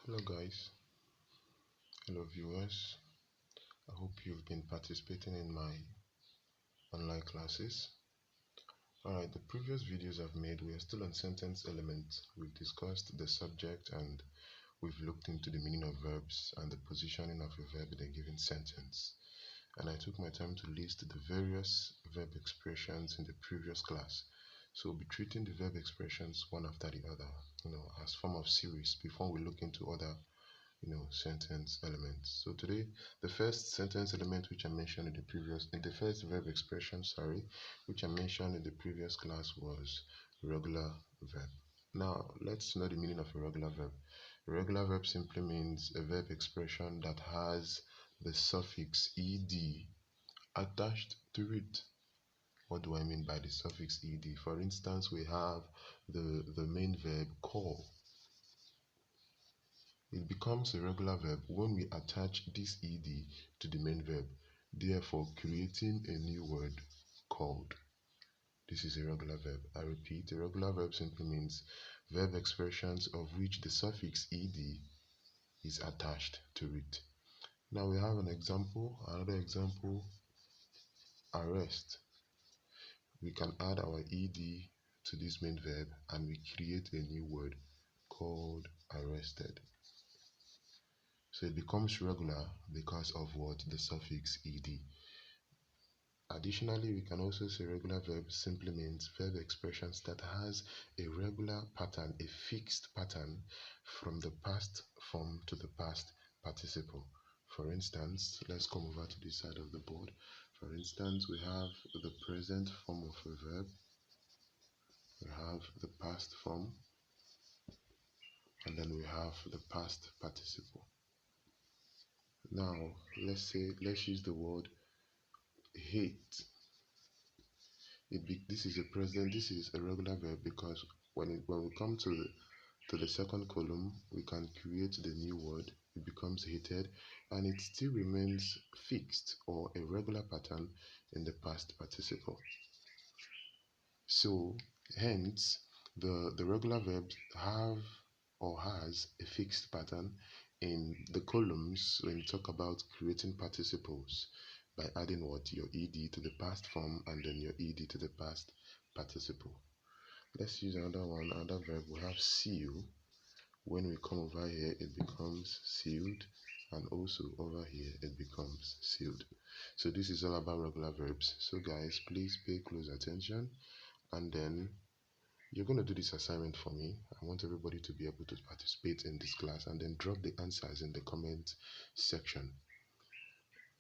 Hello guys, hello viewers. I hope you've been participating in my online classes. Alright, the previous videos I've made, we are still on sentence elements. We've discussed the subject and we've looked into the meaning of verbs and the positioning of a verb in a given sentence. And I took my time to list the various verb expressions in the previous class. So we'll be treating the verb expressions one after the other, as form of series before we look into other sentence elements. So today, the first sentence element which I mentioned in the first verb expression, which I mentioned in the previous class was regular verb. Now, let's know the meaning of a regular verb. A regular verb simply means a verb expression that has the suffix ed attached to it. What do I mean by the suffix ed? For instance, we have the main verb call. It becomes a regular verb when we attach this ed to the main verb, therefore creating a new word called. This is a regular verb. I repeat, a regular verb simply means verb expressions of which the suffix ed is attached to it. Now we have another example, arrest. We can add our ed to this main verb and we create a new word called arrested. So it becomes regular because of what? The suffix ed. Additionally, we can also say regular verb simply means verb expressions that has a regular pattern, a fixed pattern from the past form to the past participle. For instance, let's come over to this side of the board. For instance, we have the present form of a verb, we have the past form, and then we have the past participle. Now, let's use the word hate. This is a regular verb because when we come to the second column, we can create the new word. It becomes hated, and it still remains fixed or a regular pattern in the past participle. So, hence, the regular verbs have or has a fixed pattern in the columns when you talk about creating participles by adding what? Your ed to the past form and then your ed to the past participle. Let's use another verb. We have seal. When we come over here, it becomes sealed, and also over here it becomes sealed. So this is all about regular verbs. So guys, please pay close attention, and then you're going to do this assignment for me. I want everybody to be able to participate in this class and then drop the answers in the comment section.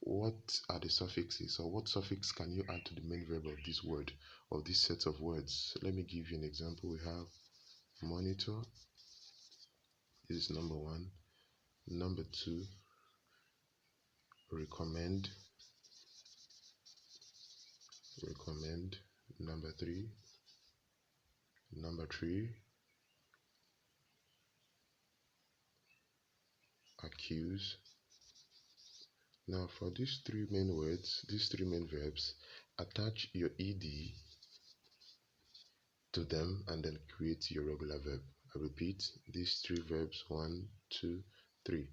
What are the suffixes, or what suffix can you add to the main verb of this word, or this set of words? Let me give you an example. We have monitor. This is number one. Number two, recommend. Number three, accuse. Now for these three main verbs, attach your ed to them and then create your regular verb. I repeat, these three verbs, 1, 2, 3.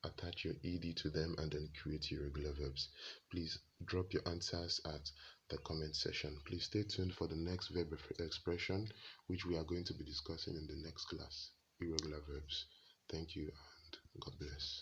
Attach your ed to them and then create your regular verbs. Please drop your answers at the comment section. Please stay tuned for the next verb expression, which we are going to be discussing in the next class, irregular verbs. Thank you and God bless.